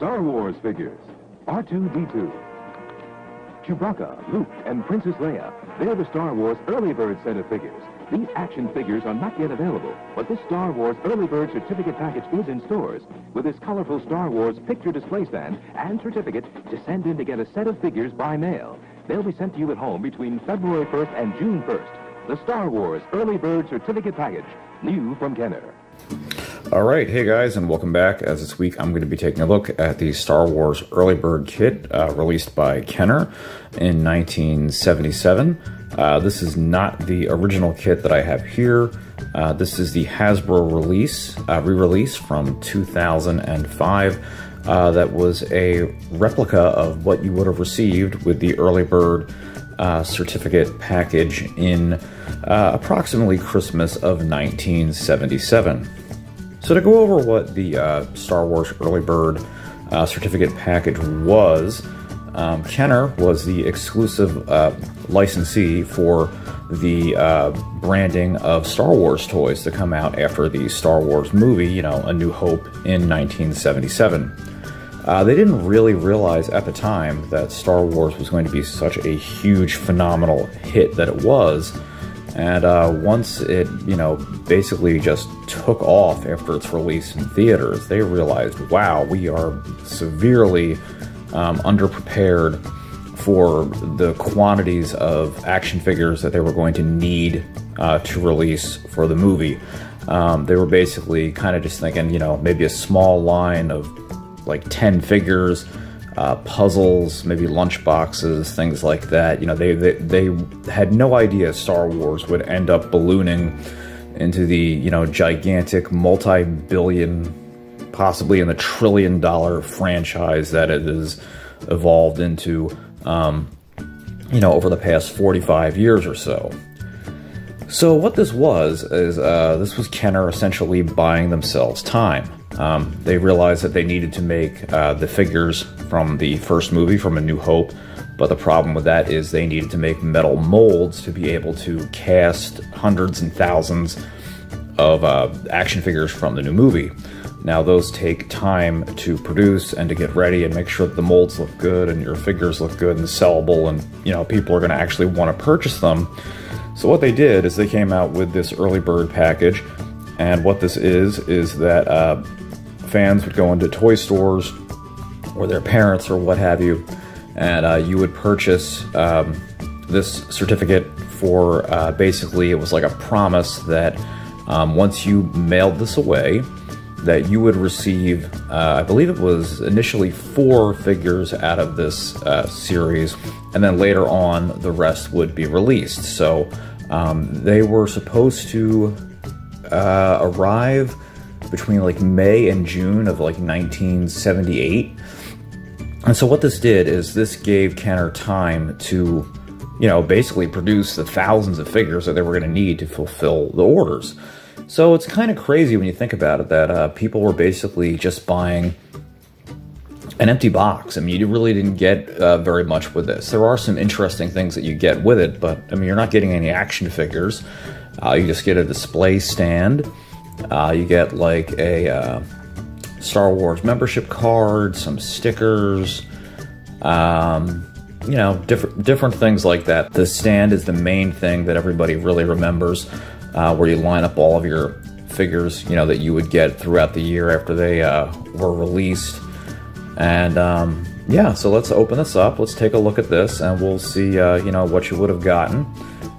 Star Wars figures. R2-D2. Chewbacca, Luke, and Princess Leia. They're the Star Wars Early Bird set of figures. These action figures are not yet available, but this Star Wars Early Bird certificate package is in stores with this colorful Star Wars picture display stand and certificate to send in to get a set of figures by mail. They'll be sent to you at home between February 1st and June 1st. The Star Wars Early Bird certificate package, new from Kenner. Alright, hey guys, and welcome back. As this week I'm going to be taking a look at the Star Wars Early Bird kit released by Kenner in 1977. This is not the original kit that I have here. This is the Hasbro re-release from 2005. That was a replica of what you would have received with the Early Bird certificate package in approximately Christmas of 1977. So to go over what the Star Wars Early Bird certificate package was, Kenner was the exclusive licensee for the branding of Star Wars toys to come out after the Star Wars movie, you know, A New Hope in 1977. They didn't really realize at the time that Star Wars was going to be such a huge, phenomenal hit that it was. And once it, you know, basically just took off after its release in theaters, they realized, wow, we are severely underprepared for the quantities of action figures that they were going to need to release for the movie. They were basically kind of just thinking, you know, maybe a small line of like 10 figures, puzzles, maybe lunch boxes, things like that. You know, they had no idea Star Wars would end up ballooning into the, you know, gigantic multi-billion, possibly in the trillion-dollar franchise that it has evolved into, you know, over the past 45 years or so. So what this was is this was Kenner essentially buying themselves time. They realized that they needed to make the figures from the first movie, from A New Hope, but the problem with that is they needed to make metal molds to be able to cast hundreds and thousands of action figures from the new movie. Now those take time to produce and to get ready and make sure that the molds look good and your figures look good and sellable, and you know, people are going to actually want to purchase them. So what they did is they came out with this Early Bird package, and what this is that fans would go into toy stores or their parents or what have you, and you would purchase this certificate for basically, it was like a promise that once you mailed this away, that you would receive, I believe it was initially 4 figures out of this series, and then later on the rest would be released. So they were supposed to arrive between like May and June of like 1978. And so what this did is this gave Kenner time to, you know, basically produce the thousands of figures that they were going to need to fulfill the orders. So it's kind of crazy when you think about it that people were basically just buying an empty box. I mean, you really didn't get very much with this. There are some interesting things that you get with it, but I mean, you're not getting any action figures. You just get a display stand. You get like a Star Wars membership card, some stickers, you know, different things like that. The stand is the main thing that everybody really remembers, where you line up all of your figures, you know, that you would get throughout the year after they were released. And yeah, so let's open this up. Let's take a look at this, and we'll see, you know, what you would have gotten.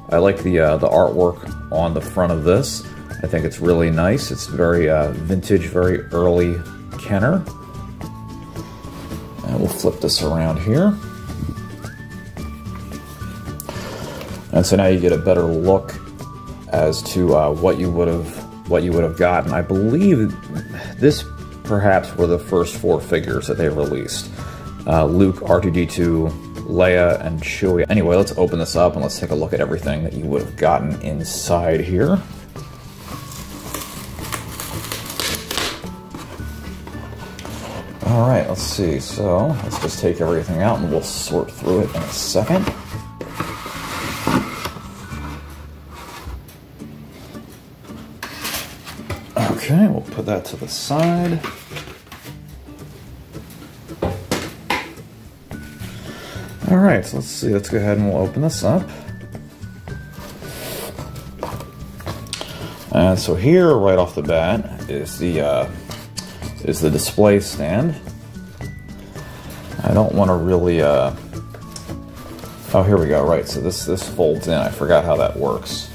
I like the artwork on the front of this. I think it's really nice. It's very vintage, very early Kenner. And we'll flip this around here. And so now you get a better look as to what you would have gotten. I believe this perhaps were the first 4 figures that they released. Luke, R2-D2, Leia, and Chewie. Anyway, let's open this up and let's take a look at everything that you would have gotten inside here. Alright, let's see. So, let's just take everything out and we'll sort through it in a second. Okay, we'll put that to the side. All right, so let's see. Let's go ahead and we'll open this up. And so here, right off the bat, is the display stand. I don't want to really. Oh, here we go. Right, so this folds in. I forgot how that works.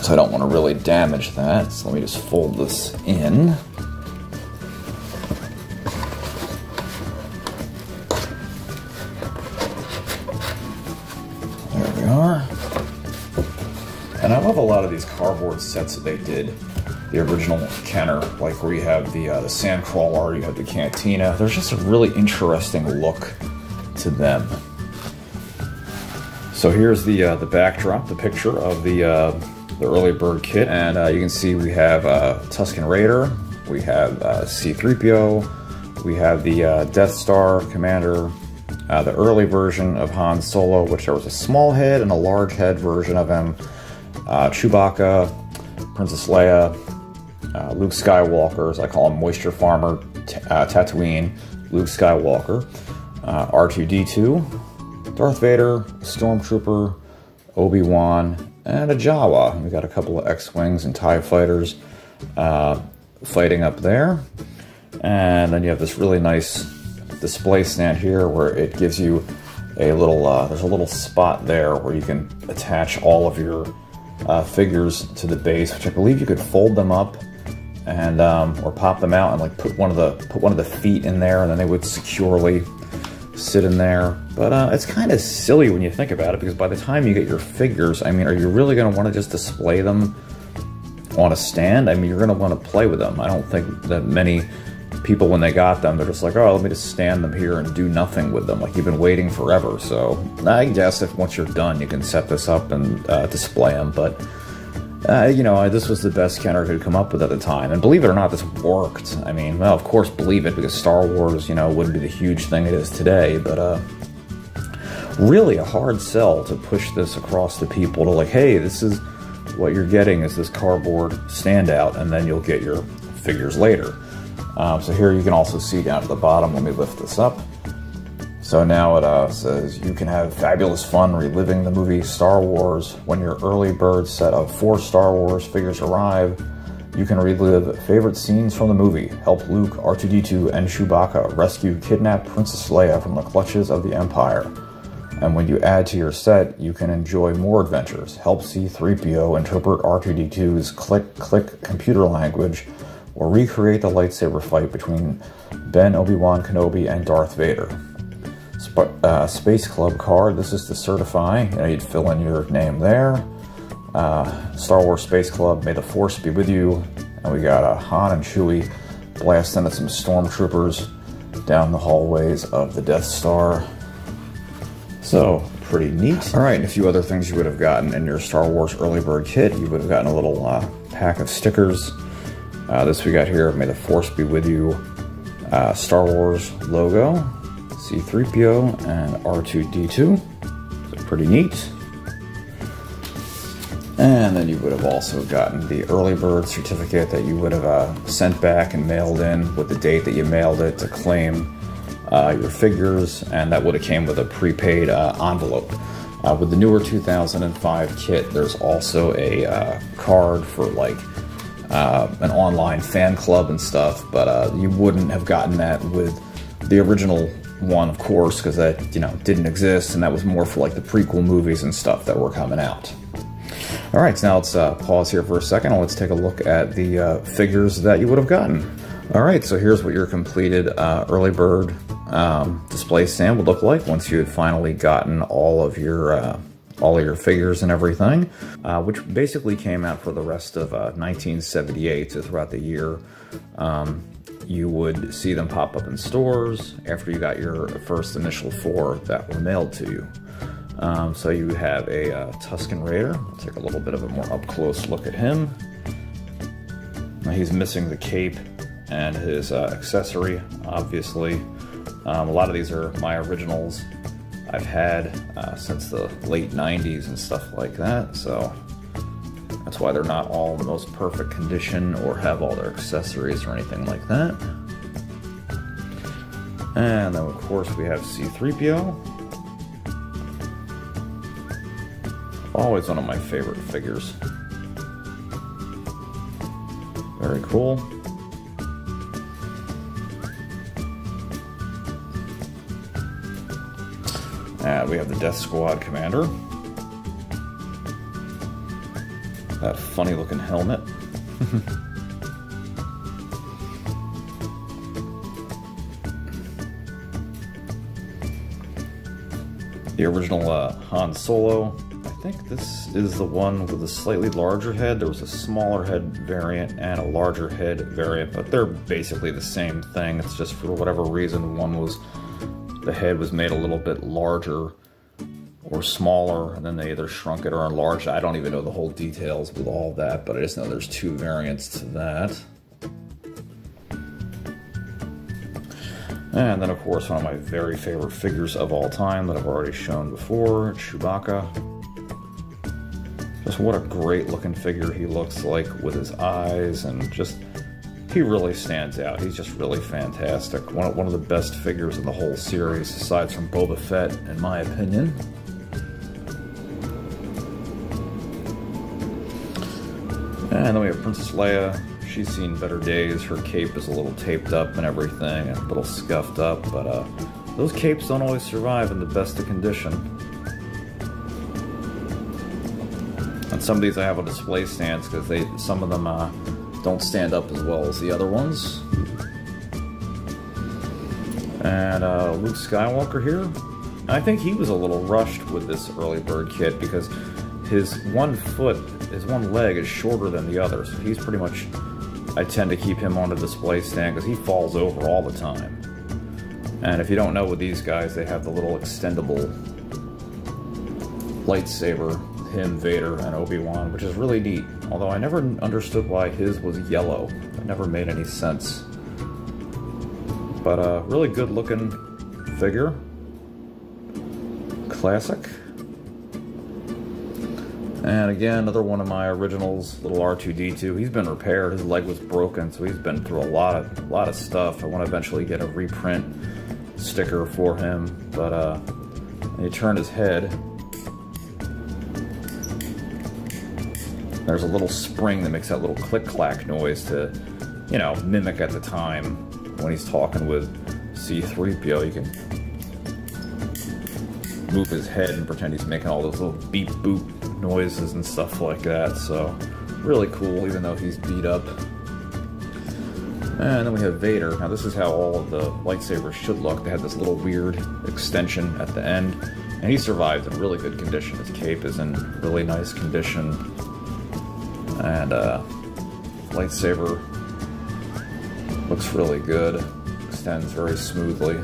So I don't want to really damage that. So let me just fold this in. There we are. And I love a lot of these cardboard sets that they did. The original Kenner, like where you have the Sandcrawler, you have the Cantina. There's just a really interesting look to them. So here's the backdrop, the picture of the early bird kit, and you can see we have Tusken Raider, we have C-3PO, we have the Death Star Commander, the early version of Han Solo, which there was a small head and a large head version of him, Chewbacca, Princess Leia, Luke Skywalker, as I call him, Moisture Farmer, Tatooine, Luke Skywalker, R2-D2, Darth Vader, Stormtrooper, Obi-Wan, and a Jawa. We got a couple of X-Wings and TIE fighters fighting up there. And then you have this really nice display stand here where it gives you a little, there's a little spot there where you can attach all of your figures to the base, which I believe you could fold them up and or pop them out and like put one of the feet in there, and then they would securely sit in there. But it's kind of silly when you think about it, because by the time you get your figures, I mean, are you really going to want to just display them on a stand? I mean, you're going to want to play with them. I don't think that many people, when they got them, they're just like, oh, let me just stand them here and do nothing with them. Like, you've been waiting forever. So I guess if once you're done, you can set this up and display them. But you know, this was the best Kenner could come up with at the time. And believe it or not, this worked. I mean, well, of course, believe it, because Star Wars, you know, wouldn't be the huge thing it is today. But really a hard sell to push this across to people to like, hey, this is what you're getting is this cardboard standout, and then you'll get your figures later. So here you can also see down at the bottom, let me lift this up. So now it says, you can have fabulous fun reliving the movie Star Wars. When your early bird set of 4 Star Wars figures arrive, you can relive favorite scenes from the movie, help Luke, R2-D2, and Chewbacca rescue kidnapped Princess Leia from the clutches of the Empire. And when you add to your set, you can enjoy more adventures, help C-3PO interpret R2-D2's click-click computer language, or recreate the lightsaber fight between Ben Obi-Wan Kenobi and Darth Vader. Space Club card, this is to certify, you know, you'd fill in your name there. Star Wars Space Club, may the Force be with you. And we got Han and Chewie blasting at some stormtroopers down the hallways of the Death Star. So, pretty neat. Alright, and a few other things you would have gotten in your Star Wars early bird kit. You would have gotten a little pack of stickers. This we got here, may the Force be with you. Star Wars logo, C-3PO and R2-D2. So pretty neat. And then you would have also gotten the early bird certificate that you would have sent back and mailed in with the date that you mailed it to claim your figures, and that would have came with a prepaid envelope. With the newer 2005 kit, there's also a card for like an online fan club and stuff, but you wouldn't have gotten that with the original one, of course, because that, you know, didn't exist, and that was more for like the prequel movies and stuff that were coming out. All right, so now let's pause here for a second and let's take a look at the figures that you would have gotten. All right, so here's what your completed early bird display stand would look like once you had finally gotten all of your figures and everything, which basically came out for the rest of 1978. So throughout the year, you would see them pop up in stores after you got your first initial 4 that were mailed to you. So you have a Tusken Raider. We'll take a little bit of a more up-close look at him. Now he's missing the cape and his accessory, obviously. A lot of these are my originals I've had since the late 90s and stuff like that, so that's why they're not all in the most perfect condition or have all their accessories or anything like that. And then, of course, we have C-3PO. Always one of my favorite figures. Very cool. And we have the Death Squad Commander. That funny looking helmet. The original Han Solo. I think this is the one with a slightly larger head. There was a smaller head variant and a larger head variant, but they're basically the same thing. It's just for whatever reason, the head was made a little bit larger or smaller, and then they either shrunk it or enlarged. I don't even know the whole details with all that, but I just know there's two variants to that. And then, of course, one of my very favorite figures of all time that I've already shown before, Chewbacca. Just what a great looking figure he looks like with his eyes, and just, he really stands out. He's just really fantastic. One of the best figures in the whole series, aside from Boba Fett, in my opinion. And then we have Princess Leia. She's seen better days. Her cape is a little taped up and everything, and a little scuffed up, but those capes don't always survive in the best of condition. And some of these I have on display stands because some of them don't stand up as well as the other ones. And Luke Skywalker here. And I think he was a little rushed with this early bird kit because his one leg is shorter than the other, so he's pretty much, I tend to keep him on the display stand because he falls over all the time. And if you don't know with these guys, they have the little extendable lightsaber, him, Vader, and Obi-Wan, which is really neat. Although I never understood why his was yellow. It never made any sense. But a really good looking figure. Classic. And again, another one of my originals, little R2-D2. He's been repaired. His leg was broken, so he's been through a lot of stuff. I want to eventually get a reprint sticker for him, but when you turn his head, there's a little spring that makes that little click-clack noise to, you know, mimic at the time when he's talking with C-3PO. You can move his head and pretend he's making all those little beep-boop noises and stuff like that, so really cool, even though he's beat up. And then we have Vader. Now this is how all of the lightsabers should look. They had this little weird extension at the end, and he survives in really good condition. His cape is in really nice condition, and lightsaber looks really good, extends very smoothly.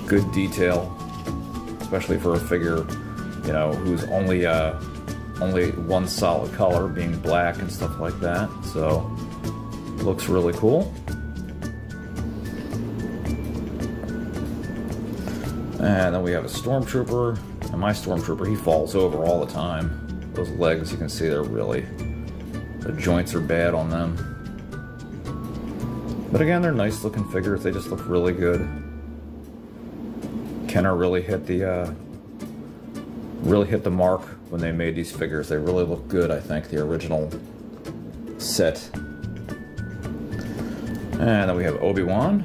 Good detail, especially for a figure, you know, who's only one solid color, being black and stuff like that. So looks really cool. And then we have a Stormtrooper, and my Stormtrooper, he falls over all the time. Those legs, you can see they're really, the joints are bad on them. But again, they're nice looking figures. They just look really good. Kenner really hit the mark when they made these figures. They really look good, I think, the original set. And then we have Obi-Wan.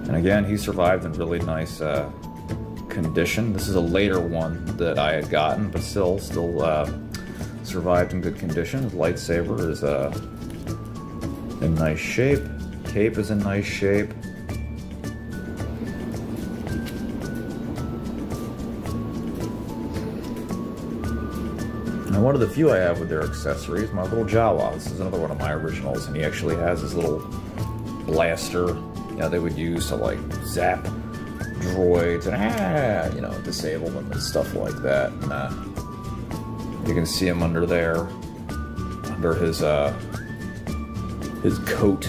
And again, he survived in really nice condition. This is a later one that I had gotten, but still survived in good condition. His lightsaber is in nice shape. Cape is in nice shape. And one of the few I have with their accessories, my little Jawa. This is another one of my originals, and he actually has his little blaster, you know, they would use to like zap droids and you know, disable them and stuff like that. And you can see him under there, under his coat.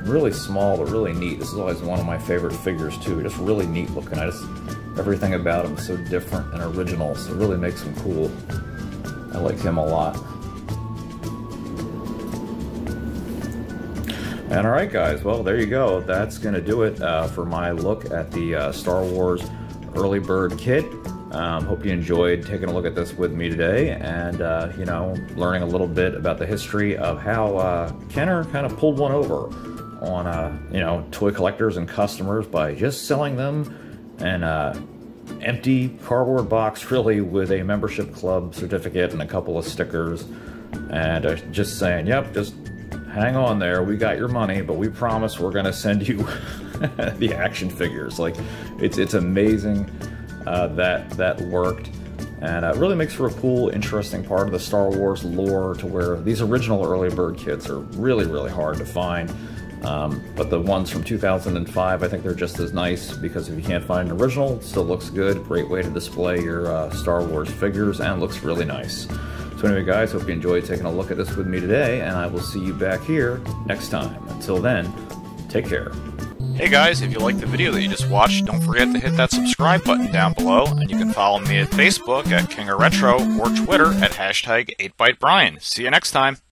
Really small, but really neat. This is always one of my favorite figures too. Just really neat looking. Everything about him is so different and original, so it really makes him cool. I like him a lot. And alright guys, well there you go. That's going to do it for my look at the Star Wars Early Bird kit. Hope you enjoyed taking a look at this with me today and, you know, learning a little bit about the history of how Kenner kind of pulled one over on, you know, toy collectors and customers by just selling them an empty cardboard box, really, with a membership club certificate and a couple of stickers, and just saying, yep, just hang on there, we got your money, but we promise we're going to send you the action figures. Like, it's amazing that worked, and it really makes for a cool, interesting part of the Star Wars lore, to where these original early bird kits are really, really hard to find. But the ones from 2005, I think they're just as nice, because if you can't find an original, it still looks good. Great way to display your Star Wars figures, and looks really nice. So anyway guys, hope you enjoyed taking a look at this with me today, and I will see you back here next time. Until then, take care. Hey guys, if you liked the video that you just watched, don't forget to hit that subscribe button down below, and you can follow me at Facebook at King of Retro, or Twitter at #8ByteBrian. See you next time.